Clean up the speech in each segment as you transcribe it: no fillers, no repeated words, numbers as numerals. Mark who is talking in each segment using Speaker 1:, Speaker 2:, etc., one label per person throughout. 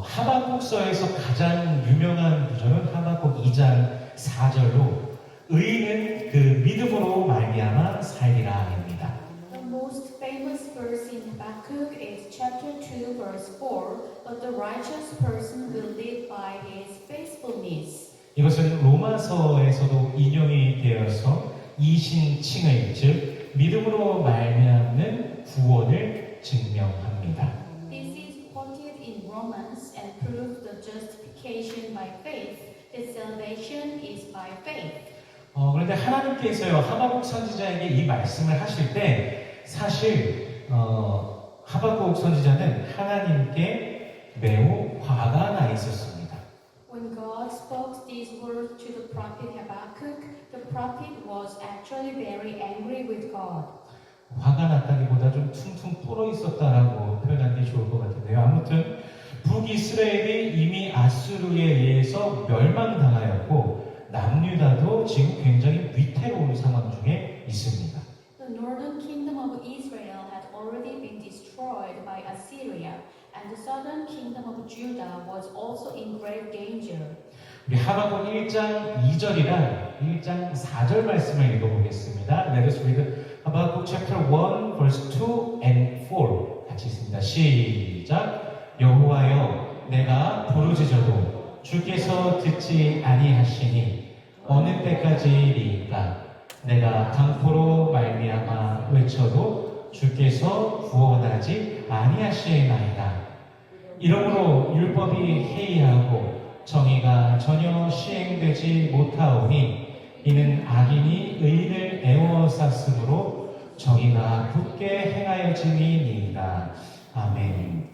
Speaker 1: 하박국서에서 가장 유명한 구절은 하박국 2장 4절로 의인은 그 믿음으로 말미암아 살리라입니다.
Speaker 2: The most famous verse in Habakkuk is chapter 2, verse 4, but the righteous person will live by his faithfulness.
Speaker 1: 이것은 로마서에서도 인용이 되어서 이신칭의 즉 믿음으로 말미암는 구원을 증명합니다.
Speaker 2: This is quoted in Romans and proves the justification by faith, that salvation is by faith.
Speaker 1: 그런데 하나님께서요 하박국 선지자에게 이 말씀을 하실 때 사실 하박국 선지자는 하나님께 매우 화가 나 있었습니다.
Speaker 2: When God spoke these words to the prophet Habakkuk, the prophet was actually very angry with God.
Speaker 1: 화가 났다기보다 좀 퉁퉁 불어 있었다라고 표현하는 게 좋을 것 같은데요. 아무튼 북이스라엘이 이미 아수르에 의해서 멸망당하였고 남유다도 지금 굉장히 위태로운 상황 중에 있습니다.
Speaker 2: The northern kingdom of Israel had already been destroyed by Assyria, and the southern kingdom of Judah was also in great danger.
Speaker 1: 우리 하박국 1장 2절이랑 1장 4절 말씀을 읽어보겠습니다. Let us read Habakkuk chapter 1 verse 2 and 4 같이 있습니다. 시작. 여호와여 내가 부르짖어도 주께서 듣지 아니하시니 어느 때까지리까 내가 강포로 말미암아 외쳐도 주께서 구원하지 아니하시나이다. 이러므로 율법이 해이하고 정의가 전혀 시행되지 못하오니 이는 악인이 의인을 애워쌌으므로 정의가 굳게 행하여지니이다. 아멘.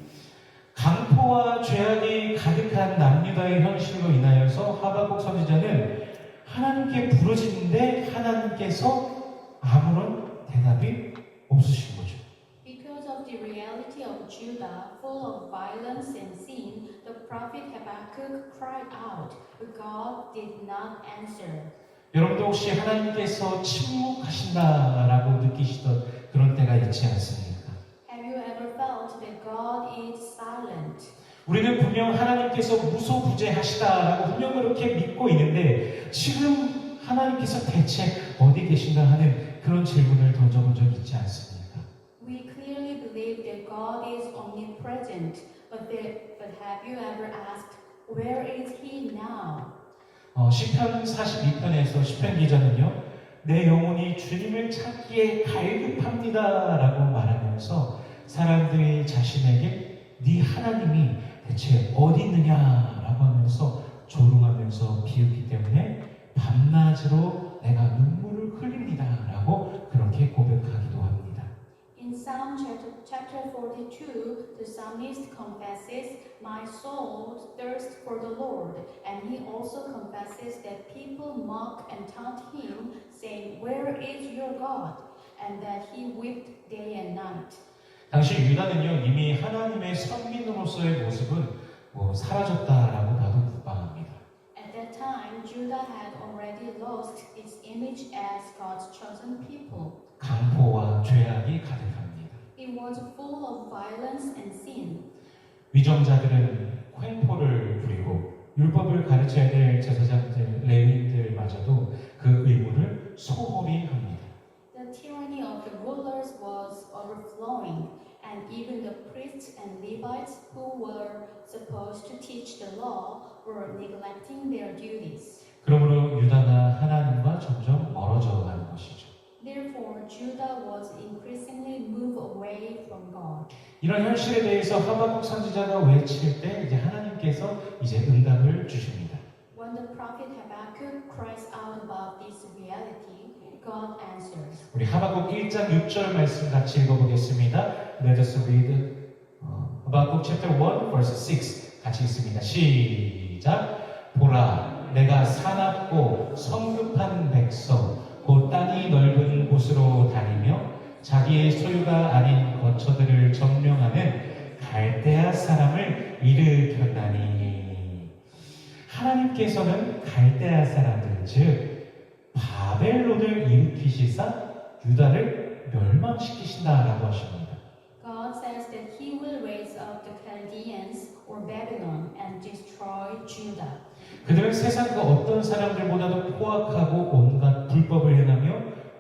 Speaker 1: 강포와 죄악이 가득한 남유다의 현실로 인하여서 하박국 선지자는 하나님께 부르짖는데 하나님께서 아무런 대답이 없으신 거죠.
Speaker 2: Because of the reality of Judah, full of violence and sin, the prophet Habakkuk cried out, but God did not answer.
Speaker 1: 여러분도 혹시 하나님께서 침묵하신다라고 느끼시던 그런 때가 있지 않습니까?
Speaker 2: Have you ever felt that God is silent?
Speaker 1: 우리는 분명 하나님께서 무소부재하시다라고 분명 그렇게 믿고 있는데 지금 하나님께서 대체 어디 계신가 하는 그런 질문을 던져본 적 있지 않습니까?
Speaker 2: We clearly believe that God is omnipresent, but have you ever asked, where is He now?
Speaker 1: 시편 42편에서 시편 기자는요, 내 영혼이 주님을 찾기에 갈급합니다라고 말하면서 사람들이 자신에게 네 하나님이 대체 어디 있느냐라고 하면서 조롱하면서 비웃기 때문에 밤낮으로 내가 눈물을 흘립니다라고 그렇게 고백하기도 합니다.
Speaker 2: In Psalm chapter 42, the psalmist confesses, my soul thirsts for the Lord, and he also confesses that people mock and taunt him, saying, where is your God? And that he wept day and night.
Speaker 1: 당시 유다는요 이미 하나님의 선민으로서의 모습은 사라졌다라고 봐도 무방합니다.
Speaker 2: At that time, Judah had already lost its image as God's chosen people.
Speaker 1: 강포와 죄악이 가득합니다.
Speaker 2: It was full of violence and sin.
Speaker 1: 위정자들은 횡포를 부리고 율법을 가르쳐야 될 제사장들, 레위인들마저도 그 의무를 소홀히 합니다.
Speaker 2: The tyranny of the rulers was overflowing, and even the priests and Levites who were supposed to teach the law were neglecting their duties.
Speaker 1: 그러므로 유다가 하나님과 점점 멀어져 가는 것이죠.
Speaker 2: Therefore, Judah was increasingly moved away from God.
Speaker 1: 이런 현실에 대해서 하박국 선지자가 외칠 때 이제 하나님께서 이제 응답을 주십니다.
Speaker 2: When the prophet Habakkuk cries out about this reality, God answers.
Speaker 1: 우리 하박국 1장 6절 말씀 같이 읽어보겠습니다. Let us read Habakkuk chapter 1 verse 6 같이 읽습니다. 시작. 보라, 내가 사납고 성급한 백성 곧 땅이 넓은 곳으로 다니며 자기의 소유가 아닌 거처들을 점령하는 갈대아 사람을 일으켰나니. 하나님께서는 갈대아 사람들 즉 바벨론을 일으키시사 유다를 멸망시키신다라고 하십니다.
Speaker 2: God says that He will raise up the Chaldeans for Babylon and destroy Judah.
Speaker 1: 그들은 세상 그 어떤 사람들보다도 포악하고 온갖 불법을 행하며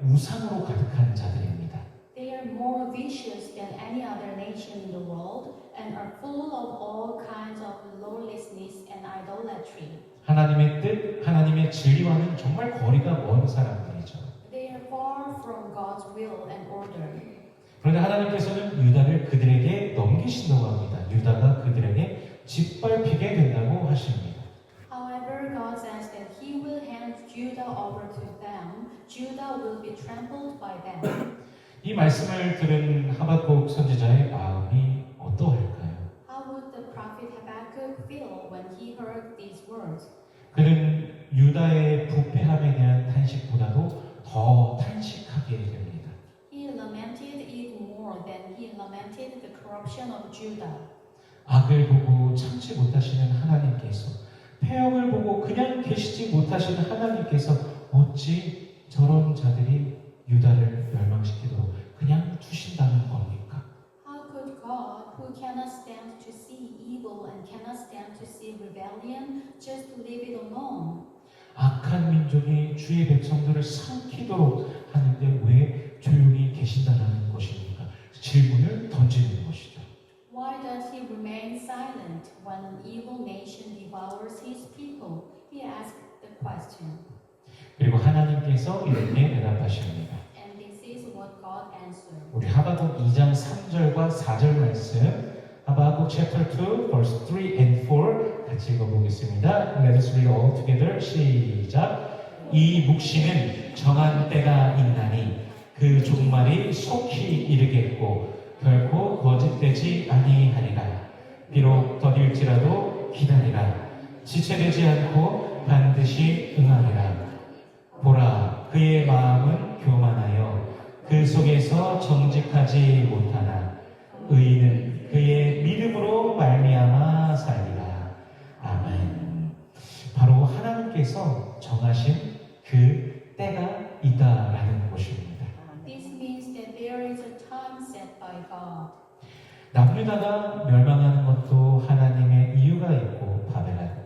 Speaker 1: 우상으로 가득한 자들입니다.
Speaker 2: They are more vicious than any other nation in the world and are full of all kinds of lawlessness and idolatry.
Speaker 1: 하나님의 뜻, 하나님의 진리와는 정말 거리가 먼 사람들이죠.
Speaker 2: They are far from God's will and order.
Speaker 1: 그런데 하나님께서는 유다를 그들에게 넘기신다고 합니다. 유다가 그들에게 짓밟히게 된다고 하십니다.
Speaker 2: However, God says that He will hand Judah over to them. Judah will be trampled by them.
Speaker 1: 이 말씀을 들은 하박국 선지자의 마음이 어떠할까요?
Speaker 2: How would the prophet Habakkuk feel when he heard these words?
Speaker 1: 그는 유다의 부패함에 대한 탄식보다도 더 탄식하게 됩니다.
Speaker 2: He lamented it more than he lamented the corruption of Judah.
Speaker 1: 악을 보고 참지 못하시는 하나님께서, 폐역을 보고 그냥 계시지 못하시는 하나님께서 어찌 저런 자들이 유다를 멸망시키도록 그냥 두신다는 겁니까?
Speaker 2: How could God, who cannot stand to see evil and cannot stand to see rebellion, just leave it alone?
Speaker 1: 악한 민족이 주의 백성들을 삼키도록 하는데 왜 조용히 계신다는 것입니까? 질문을 던지는 것이죠.
Speaker 2: Why does he remain silent when an evil nation devours his people? He asked the question.
Speaker 1: 그리고 하나님께서 이렇게 대답하십니다.
Speaker 2: And this is what God answered.
Speaker 1: 우리 하박국 2장 3절과 4절 말씀, 하박국 chapter 2 verse 3 and 4 같이 읽어보겠습니다. Let us read all together. 시작. 이 묵시는 정한 때가 있나니 그 종말이 속히 이르겠고 결코 거짓되지 아니하리라. 비록 더딜지라도 기다리라. 지체되지 않고 반드시 응하리라. 보라, 그의 마음은 교만하여 그 속에서 정직하지 못하나 의인은 그의 믿음으로 말미암아 살리라. 아멘. 바로 하나님께서 정하신 그 때가 있다라는 것입니다.
Speaker 2: This means that there is a time set by God.
Speaker 1: 남유다가 멸망하는 것도 하나님의 이유가 있고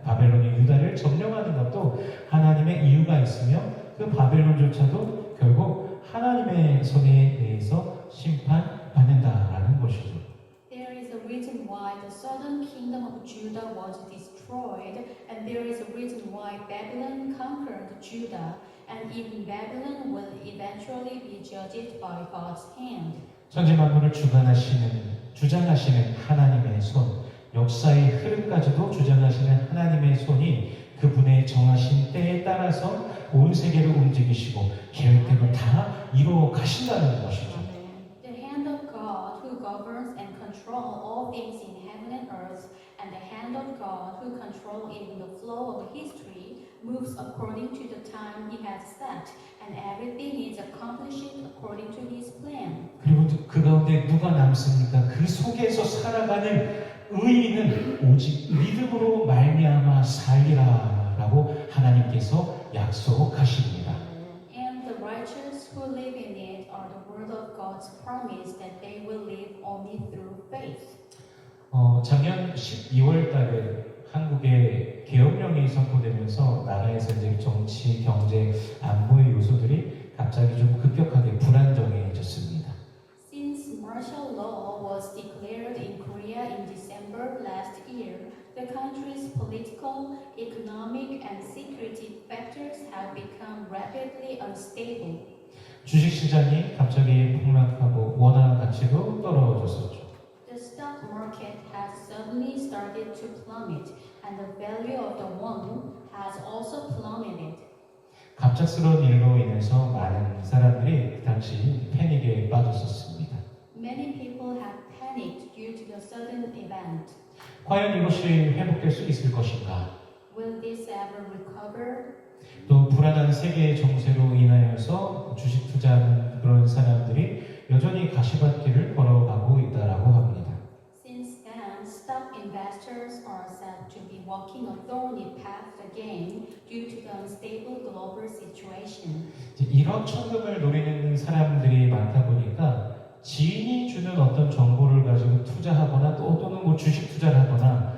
Speaker 1: 바벨론이 유다를 점령하는 것도 하나님의 이유가 있으며 그 바벨론조차도 결국 하나님의 손에 의해서 심판받는다라는 것이죠.
Speaker 2: There is a reason why the southern kingdom of Judah was destroyed, and there is a reason why Babylon conquered Judah, and even Babylon will eventually be judged by God's hand.
Speaker 1: 천지 만물을 주장하시는 하나님의 손, 역사의 흐름까지도 주장하시는 하나님의 손이 그분의 정하신 때에 따라서 온 세계를 움직이시고 계획대로 다 이루어 가신다는 것이죠.
Speaker 2: The hand of God who governs and controls all things in heaven and earth, and the hand of God who controls even the flow of history, moves according to the time He has set, and everything is accomplished according to His plan.
Speaker 1: 그리고 그 가운데 누가 남습니까? 그 속에서 살아가는 의인은 오직 믿음으로 말미암아 살리라라고 하나님께서 약속하십니다.
Speaker 2: And the righteous who live in it are the word of God's promise that they will live only through faith.
Speaker 1: 작년 12월 달에 한국의 계엄령이 선포되면서 나라에서 이제 정치, 경제, 안보의 요소들이 갑자기 좀 급격하게 불안정해졌습니다.
Speaker 2: Since martial law was declared in Korea in December last year, the country's political, economic, and security factors have become rapidly unstable.
Speaker 1: 주식 시장이 갑자기 폭락하고 원화 가치도 떨어졌었죠.
Speaker 2: The stock market has suddenly started to plummet, and the value of the won has also plummeted.
Speaker 1: 갑작스러운 일로 인해서 많은 사람들이 그 당시 패닉에 빠졌었습니다.
Speaker 2: Many people have panicked due to the sudden event.
Speaker 1: 과연 이것이 회복될 수 있을 것인가?
Speaker 2: Will this ever recover?
Speaker 1: 또 불안한 세계의 정세로 인하여서 주식 투자하는 그런 사람들이 여전히 가시밭길을 걸어가고 있다라고 합니다.
Speaker 2: Since then, stock investors are said to be walking a thorny path again due to the unstable global situation.
Speaker 1: 일확천금을 노리는 사람들이 많다 보니까 지인이 주는 어떤 정보를 가지고 투자하거나 또는 뭐 주식 투자를 하거나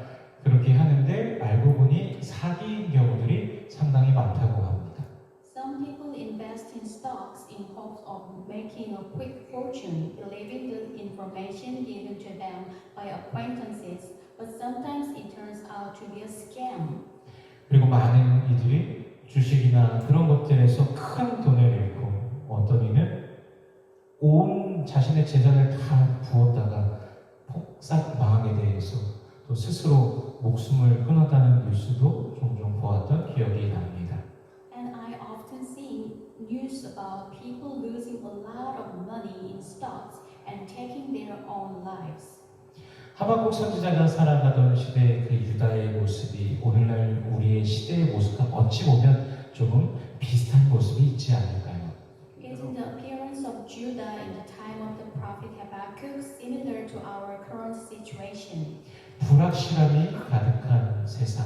Speaker 2: in hopes of making a quick fortune, believing the information given to them by acquaintances, but sometimes it turns out to be a scam.
Speaker 1: 그리고 많은 이들이 주식이나 그런 것들에서 큰 돈을 잃고 어떤 이는 온 자신의 재산을 다 부었다가 폭삭 망하게 돼서 또 스스로 목숨을 끊었다는 뉴스도 종종 보았던 기억이 납니다.
Speaker 2: And I often see news about people losing a lot of money in stocks and taking their own lives.
Speaker 1: 하박국 선지자가 살아가던 시대의 그 유다의 모습이 오늘날 우리의 시대의 모습과 어찌 보면 조금 비슷한 모습이 있지 않을까요?
Speaker 2: Isn't the appearance of Judah in the time of the prophet Habakkuk similar to our current situation?
Speaker 1: 불확실함이 가득한 세상,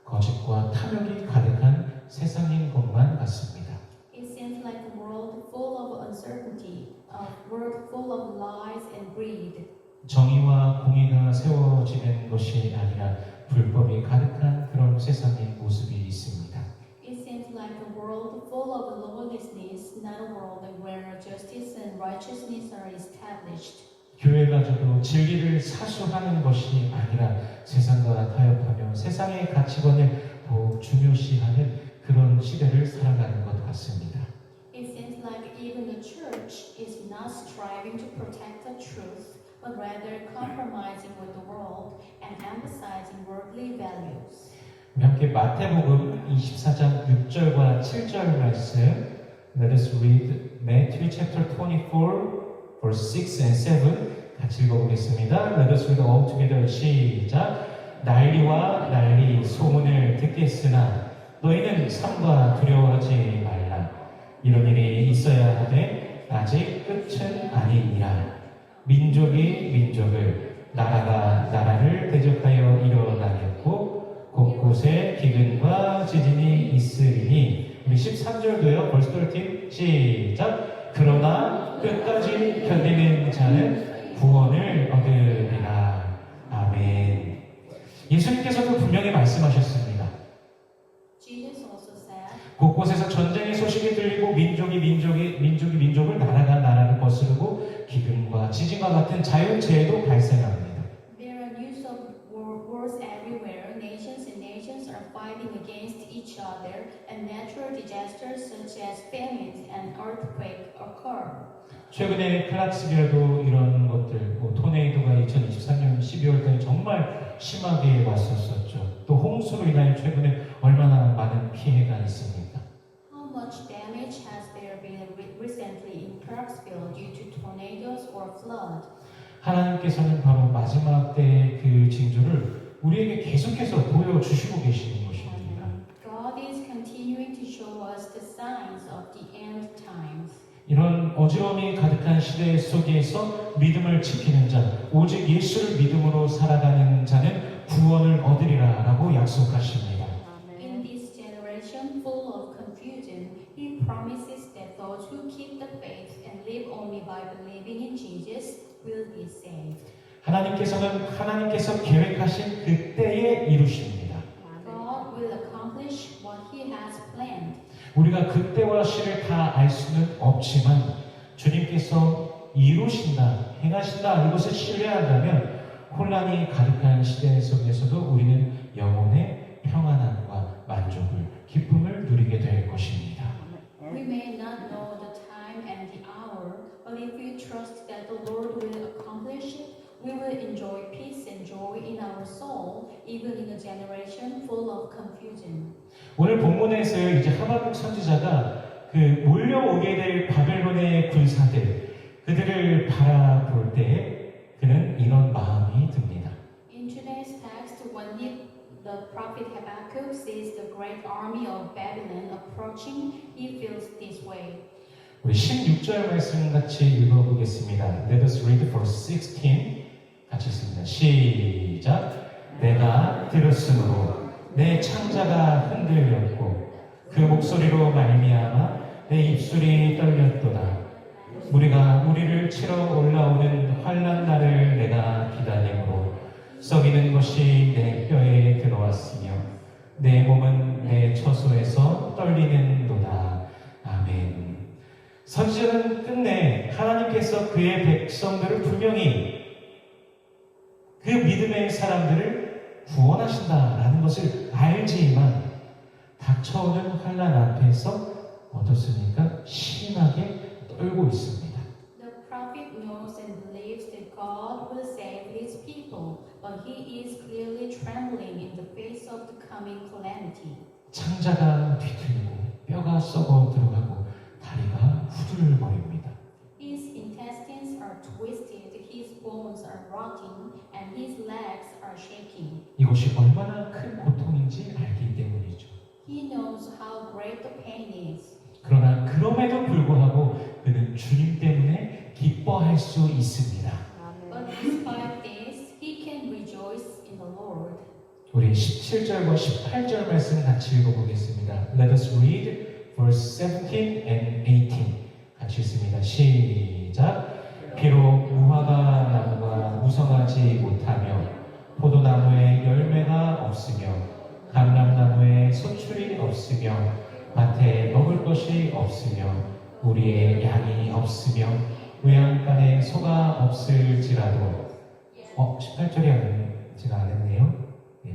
Speaker 1: 거짓과 탐욕이 가득한 세상인 것만 같습니다.
Speaker 2: It seems like a world full of uncertainty, a world full of lies and greed.
Speaker 1: 정의와 공의가 세워지는 것이 아니라 불법이 가득한 그런 세상의 모습이 있습니다.
Speaker 2: It seems like a world full of lawlessness, not a world where justice and righteousness are established.
Speaker 1: 교회가저도 진리를 사수하는 것이 아니라 세상과 타협하며 세상의 가치관을 더 중요시하는 그런 시대를 살아가는 것 같습니다.
Speaker 2: It seems like even the church is not striving to protect the truth, but rather compromising with the world and emphasizing worldly values.
Speaker 1: 우리 함께 마태복음 24장 6절과 7절 말씀 Let us read Matthew chapter 24 verse 6 and 7 같이 읽어보겠습니다. Let us read all together. 시작. 난리와 난리 소문을 듣겠으나 너희는 삼가 두려워하지 말라. 이런 일이 있어야 하되 아직 끝은 아니니라. 민족이 민족을 나라가 나라를 대적하여 일어나겠고 곳곳에 기근과 지진이 있으리니 우리 13절도요. 벌써 13 시작. 그러나 끝까지 견디는 자는 구원을 얻으리라. 아멘. 예수님께서도 분명히 말씀하셨습니다.
Speaker 2: Jesus also said,
Speaker 1: 곳곳에서 전쟁의 소식이 들리고 민족이 민족을 나라가 나라를 거스르고 기근과 지진과 같은 자연재해도 발생합니다.
Speaker 2: there are news of wars everywhere. Nations and nations are fighting against each other, and natural disasters such as famines and earthquake occur.
Speaker 1: 최근에 클락스빌에도 이런 것들, 토네이도가 2023년 12월달에 정말 심하게 왔었었죠. 또 홍수로 인하여 최근에 얼마나 많은 피해가 있습니까?
Speaker 2: How much damage has there been recently in Clarksville due to tornadoes or flood?
Speaker 1: 하나님께서는 바로 마지막 때의 그 징조를 우리에게 계속해서 보여주시고 계시는 것입니다.
Speaker 2: God is continuing to show us the signs of the end times.
Speaker 1: 이런 어지러움이 가득한 시대 속에서 믿음을 지키는 자, 오직 예수를 믿음으로 살아가는 자는 구원을 얻으리라 라고 약속하십니다.
Speaker 2: In this generation full of confusion, He promises that those who keep the faith and live only by believing in Jesus will be saved.
Speaker 1: 하나님께서 계획하신 그 때에 이루십니다.
Speaker 2: God will accomplish what He has planned.
Speaker 1: 우리가 그 때와 시를 다 알 수는 없지만 주님께서 이루신다, 행하신다 이것을 신뢰한다면 혼란이 가득한 시대 속에서도 우리는 영혼의 평안함과 만족을, 기쁨을 누리게 될 것입니다.
Speaker 2: We may not know the time and the hour, but if we trust that the Lord will accomplish it, we will enjoy peace and joy in our soul, even in a generation full of confusion.
Speaker 1: 오늘 본문에서요, 이제 하박국 선지자가 그 몰려오게 될 바벨론의 군사들, 그들을 바라볼 때 그는 이런 마음이 듭니다.
Speaker 2: In today's text, when the prophet Habakkuk sees the great army of Babylon approaching, he feels this way.
Speaker 1: 우리 16절 말씀 같이 읽어보겠습니다. Let us read verse 16. 같이 읽습니다. 시작. 내가 들었으므로 내 창자가 흔들렸고 그 목소리로 말미암아 내 입술이 떨렸도다. 우리를 치러 올라오는 환난 날을 내가 기다림으로 썩이는 것이 내 뼈에 들어왔으며 내 몸은 내 처소에서 떨리는도다. 아멘. 그의 백성들을 분명히 그 믿음의 사람들을 구원하신다라는 것을 알지만 닥쳐오는 환난 앞에서 어떻습니까? 심하게 떨고 있습니다.
Speaker 2: The prophet knows and believes that God will save his people, but he is clearly trembling in the face of the coming calamity.
Speaker 1: 창자가 뒤틀리고 뼈가 썩어 들어가고 다리가 후들거립니다.
Speaker 2: His intestines are twisted, his bones are rotting, and his legs are shaking.
Speaker 1: 이것이 얼마나 큰 고통인지 알기 때문이죠.
Speaker 2: He knows how great the pain is.
Speaker 1: 그러나 그럼에도 불구하고 그는 주님 때문에 기뻐할 수 있습니다.
Speaker 2: But despite this, he can rejoice in the Lord.
Speaker 1: 우리 17절과 18절 말씀 같이 읽어보겠습니다. Let us read verse 17 and 18. 같이 읽습니다. 시작. 비록 무화과 나무가 무성하지 못하며 포도나무에 열매가 없으며 감람나무에 소출이 없으며 밭에 먹을 것이 없으며 우리의 양이 없으며 외양간에 소가 없을지라도 18절이 제가 안 했네요.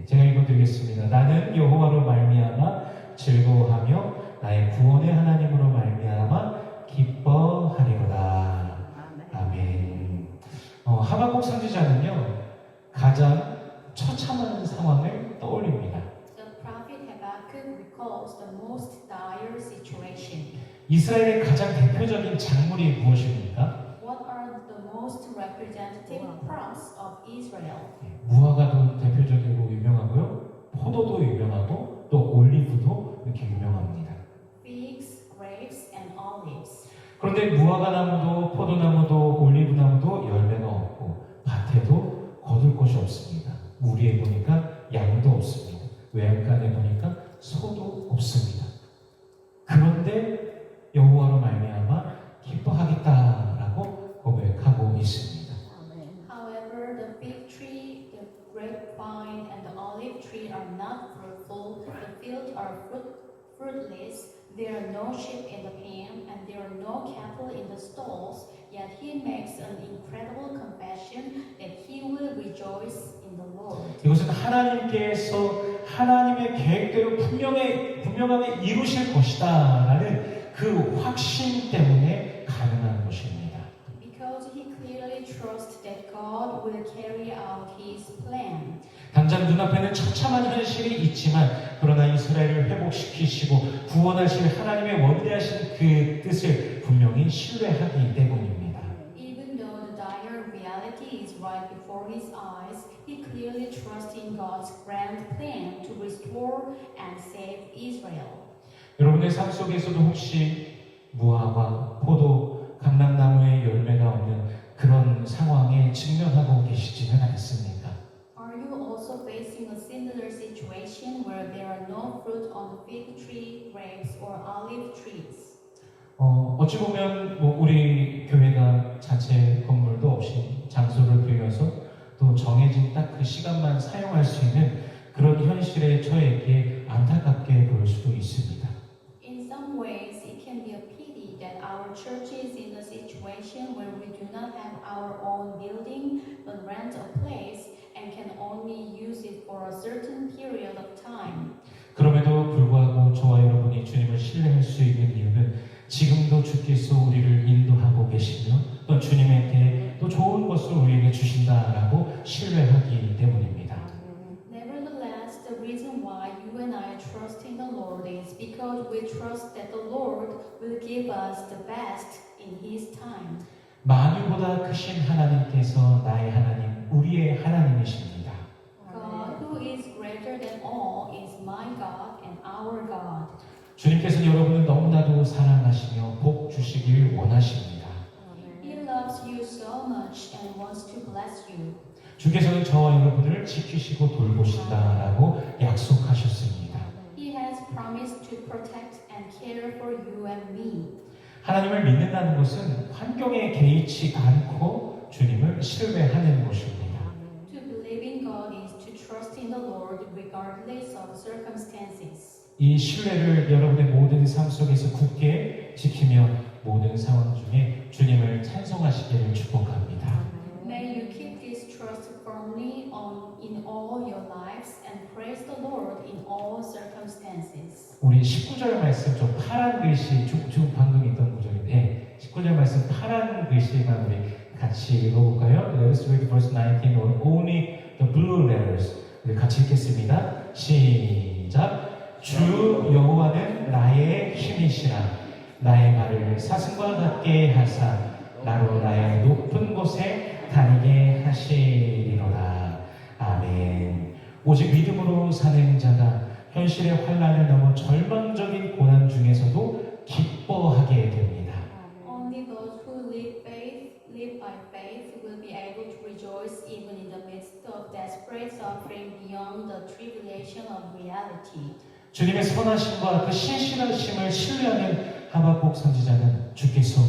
Speaker 1: 제가 읽어드리겠습니다. 나는 여호와로 말미암아 즐거워하며 나의 구원의 하나님으로 말미암아 기뻐하리로다. 아멘. 하박국 선지자는요 가장 처참한 상황을 떠올립니다.
Speaker 2: The prophet Habakkuk recalls the most dire situation.
Speaker 1: 이스라엘의 가장 대표적인 작물이 무엇입니까?
Speaker 2: What are the most representative crops of Israel?
Speaker 1: 무화과도 대표적이고 유명하고요. 포도도 유명하고 또 올리브도 이렇게 유명합니다.
Speaker 2: Figs, grapes, and olives.
Speaker 1: 그런데 무화과 나무도 포도나무도 올리브나무도 열매가 없고 밭에도 거둘 곳이 없습니다. 우리에 보니까 양도 없습니다. 외양간에 보니까 소도 없습니다. 그런데 여호와로 말미암아 기뻐하겠다라고 고백하고 있습니다.
Speaker 2: However, the fig tree, the grapevine, and the olive tree are not fruitful. The fields are fruitless. There are no sheep in the pen, and there are no cattle in the stalls. Yet he makes an incredible confession that he will rejoice in the Lord.
Speaker 1: 이것은 하나님께서 하나님의 계획대로 분명하게 이루실 것이다라는 그 확신 때문에 가능한 것입니다.
Speaker 2: Because he clearly trusts that God will carry out his plan.
Speaker 1: 당장 눈앞에는 처참한 현실이 있지만 그러나 이스라엘을 회복시키시고 구원하실 하나님의 원대하신 그 뜻을 분명히 신뢰하기 때문입니다.
Speaker 2: Even though the dire reality is right before his eyes, he clearly trusts in God's grand plan to restore and save Israel.
Speaker 1: 여러분의 삶 속에서도 혹시 무화과, 포도, 감람나무의 열매가 없는 그런 상황에 직면하고 계시지는 않습니까?
Speaker 2: Are you also facing a similar situation where there are no fruit on the fig tree, grapes, or olive trees?
Speaker 1: 어찌 보면 우리 교회가 자체 건물도 없이 장소를 빌려서 또 정해진 딱 그 시간만 사용할 수 있는 그런 현실에 처해 안타깝게 보일 수도 있습니다.
Speaker 2: In some ways, it can be a pity that our church is in a situation where we do not have our own building, but rent a place and can only use it for a certain period of time.
Speaker 1: 그럼에도 불구하고 저와 여러분이 주님을 신뢰할 수 있는 이유는 지금도 주께서 우리를 인도하고 계시며 또 주님에게 또 좋은 것을 우리에게 주신다라고 신뢰하기 때문입니다.
Speaker 2: Nevertheless, the reason why you and I trust in the Lord is because we trust that the Lord will give us the best in His time.
Speaker 1: 만유보다 크신 하나님께서 나의 하나님, 우리의 하나님이십니다.
Speaker 2: God, who is greater than all, is my God and our God.
Speaker 1: 주님께서는 여러분을 너무나도 사랑하시며 복 주시길 원하십니다.
Speaker 2: He loves you so much and wants to bless you.
Speaker 1: 주께서는 저와 여러분을 지키시고 돌보신다라고 약속하셨습니다.
Speaker 2: He has promised to protect and care for you and me.
Speaker 1: 하나님을 믿는다는 것은 환경에 개의치 않고 주님을 신뢰하는 것입니다.
Speaker 2: To believe in God is to trust in the Lord regardless of circumstances.
Speaker 1: 이 신뢰를 여러분의 모든 삶 속에서 굳게 지키며 모든 상황 중에 주님을 찬송하시기를 축복합니다.
Speaker 2: May you keep this trust firmly in all your lives and praise the Lord in all circumstances.
Speaker 1: 우리 19절 말씀 좀 파란 글씨 쭉 방금 있던 구절인데 19절 말씀 파란 글씨만 우리 같이 읽어볼까요? Let us read verse 19 or only the blue letters. 우리 같이 읽겠습니다. 시작. 주 여호와는 나의 힘이시라. 나의 발을 사슴과 같게 하사 나로 나의 높은 곳에 다니게 하시리로다. 아멘. 오직 믿음으로 사는 자가 현실의 환난을 넘어 절망적인 고난 중에서도 기뻐하게 됩니다.
Speaker 2: Only those who live by faith will be able to rejoice even in the midst of desperate suffering beyond the tribulation of reality.
Speaker 1: 주님의 선하심과 그 신실하심을 신뢰하는 하박국 선지자는 주께서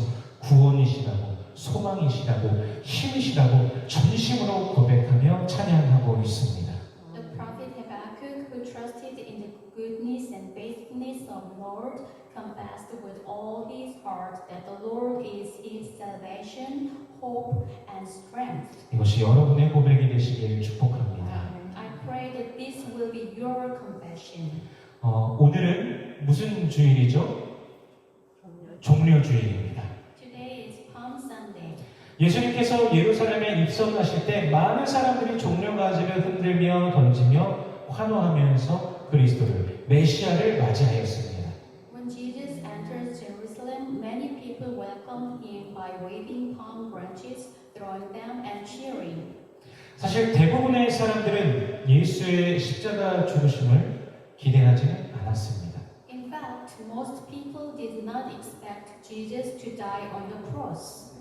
Speaker 1: 구원이시라고 소망이시라고 힘이시라고 전심으로 고백하며 찬양하고 있습니다.
Speaker 2: The prophet Habakkuk, who trusted in the goodness and faithfulness of the Lord, confessed with all his heart that the Lord is his salvation, hope, and strength.
Speaker 1: 이것이 여러분의 고백이 되시길 축복합니다.
Speaker 2: I pray that this will be your confession.
Speaker 1: 오늘은 무슨 주일이죠? 종려주일입니다.
Speaker 2: Today is Palm Sunday.
Speaker 1: 예수님께서 예루살렘에 입성하실 때 많은 사람들이 종려가지를 흔들며 던지며 환호하면서 그리스도를 메시아를 맞이하였습니다.
Speaker 2: When Jesus entered Jerusalem, many people welcomed him by waving palm branches, throwing them, and cheering.
Speaker 1: 사실 대부분의 사람들은 예수의 십자가 죽으심을 기대하지는 않았습니다.
Speaker 2: In fact, most people did not expect Jesus to die on the cross.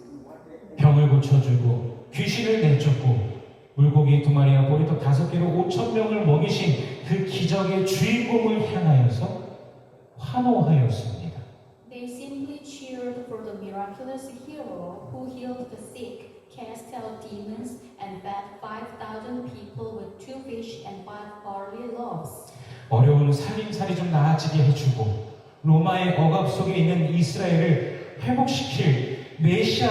Speaker 1: 병을 고쳐주고 귀신을 내쫓고 물고기 2마리와 보리떡 5개로 5,000명을 먹이신 그 기적의 주인공을 향하여서 환호하였습니다.
Speaker 2: They simply cheered for the miraculous hero who healed the sick, cast out demons, and fed 5,000 people with 2 fish and 5 barley loaves.
Speaker 1: 어려운 살림살이 좀 나아지게 해주고 로마의 억압 속에 있는 이스라엘을 회복시킬 메시아,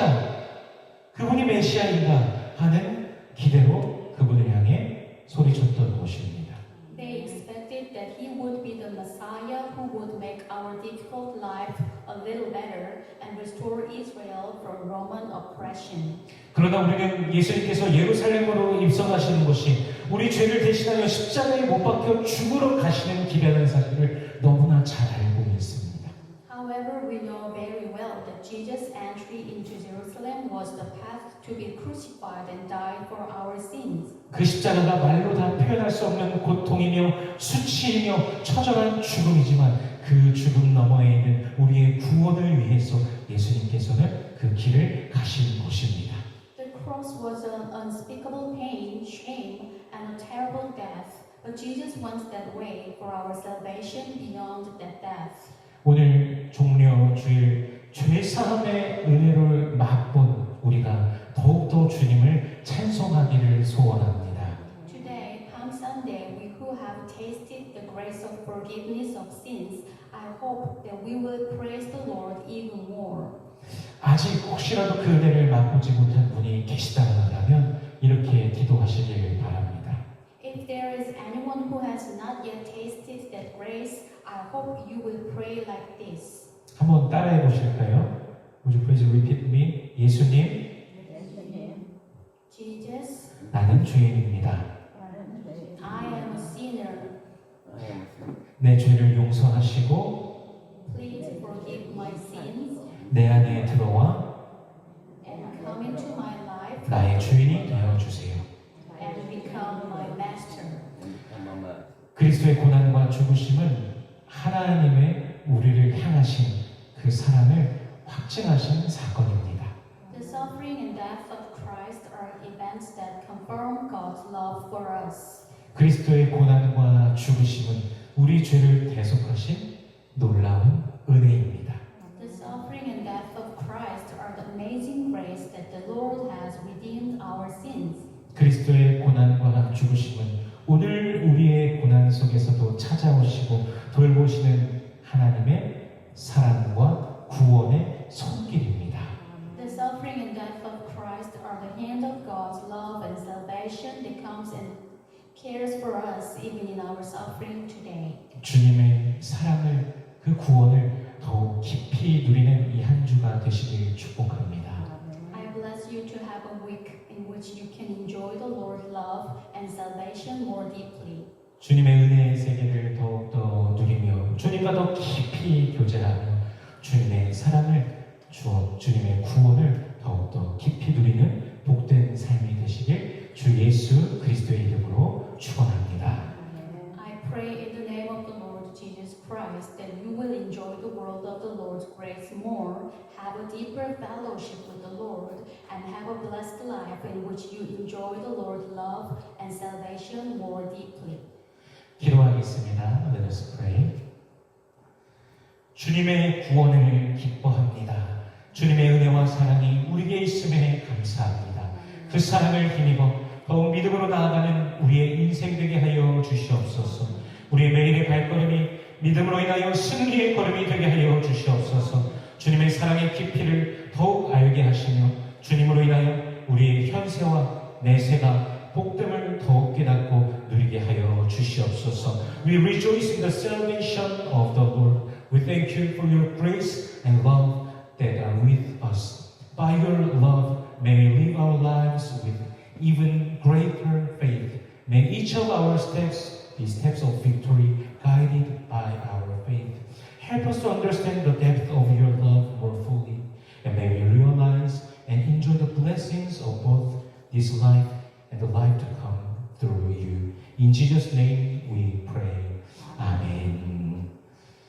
Speaker 1: 그분이 메시아인가 하는 기대로 그분을 향해 소리쳤던 것입니다.
Speaker 2: They expected that he would be the Messiah who would make our difficult life a little better and restore Israel from Roman oppression.
Speaker 1: 그러나 우리는 예수님께서 예루살렘으로 입성하시는 것이 우리 죄를 대신하여 십자가에 못 박혀 죽으러 가시는 길이라는 사실을 너무나 잘 알고 있습니다.
Speaker 2: However, we know very well that Jesus' entry into Jerusalem was the path to be crucified and die for our sins.
Speaker 1: 그 십자가가 말로 다 표현할 수 없는 고통이며 수치이며 처절한 죽음이지만 그 죽음 너머에 있는 우리의 구원을 위해서 예수님께서는 그 길을 가신 것입니다.
Speaker 2: The cross was an unspeakable pain, shame, and a terrible death, but Jesus went that way for our salvation beyond that death.
Speaker 1: 오늘 종려 주일 죄사함의 은혜를 맛본 우리가 더욱더 주님을 찬송하기를 소원합니다.
Speaker 2: Today, Palm Sunday, we who have tasted the grace of forgiveness of sins, I hope that we will praise the Lord even more.
Speaker 1: 아직 혹시라도 그 은혜를 맛보지 못한 분이 계시다면 이렇게 기도하시길 바랍니다.
Speaker 2: If there is anyone who has not yet tasted that grace, I hope you will pray like this.
Speaker 1: 한번 따라해 보실까요? Would you please repeat me? 예수님,
Speaker 2: Jesus,
Speaker 1: 나는 죄인입니다.
Speaker 2: I am a sinner.
Speaker 1: 내 죄를 용서하시고
Speaker 2: Please forgive my sins
Speaker 1: 내 안에 들어와
Speaker 2: and come into my life
Speaker 1: 나의 주인이 되어주세요.
Speaker 2: and become my master.
Speaker 1: 그리스도의 고난과 죽으심은 하나님의 우리를 향하신 그 사랑을 확증하신 사건입니다.
Speaker 2: The suffering and death of Christ are events that confirm God's love for us.
Speaker 1: 그리스도의 고난과 죽으심은 우리 죄를 대속하신 놀라운 은혜입니다.
Speaker 2: The suffering and death of Christ are the amazing grace that the Lord has redeemed our sins.
Speaker 1: 그리스도의 고난과 죽으심은 오늘 우리의 고난 속에서도 찾아오시고 돌보시는 하나님의 사랑과 구원의 손길입니다.
Speaker 2: The suffering and death of Christ are the hand of God's love and salvation that comes and cares for us even in our suffering today.
Speaker 1: 주님의 사랑을, 그 구원을 더욱 깊이 누리는 이 한 주가 되시길 축복합니다.
Speaker 2: I bless you to have a week in which you can enjoy the Lord's love and salvation more deeply.
Speaker 1: 주님의 은혜의 세계를 더욱더 누리며 주님과 더 깊이 교제하며 주님의 사랑을 주어 주님의 구원을 더욱더 깊이 누리는 복된 삶이 되시길 주 예수 그리스도의 이름으로 축원합니다.
Speaker 2: I pray in the name of the Lord Jesus Christ that you will enjoy the world of the Lord's grace more, have a deeper fellowship with the Lord, and have a blessed life in which you enjoy the Lord's love and salvation more deeply.
Speaker 1: 기도하겠습니다. Let us pray. 주님의 구원을 기뻐합니다. 주님의 은혜와 사랑이 우리에게 있음에 감사합니다. 그 사랑을 힘입어 더욱 믿음으로 나아가는 우리의 인생 되게 하여 주시옵소서. 우리의 매일의 발걸음이 믿음으로 인하여 승리의 걸음이 되게 하여 주시옵소서. 주님의 사랑의 깊이를 더욱 알게 하시며 주님으로 인하여 우리의 현세와 내세가 복됨을 더욱 깨닫고 누리게 하여 주시옵소서. We rejoice in the salvation of the Lord. We thank you for your grace and love that are with us. By your love, may we live our lives with even greater faith. May each of our steps be steps of victory, guided by our faith. Help us to understand the depth of your love more fully, and may we realize and enjoy the blessings of both this life and the life to come through you. In Jesus' name we pray.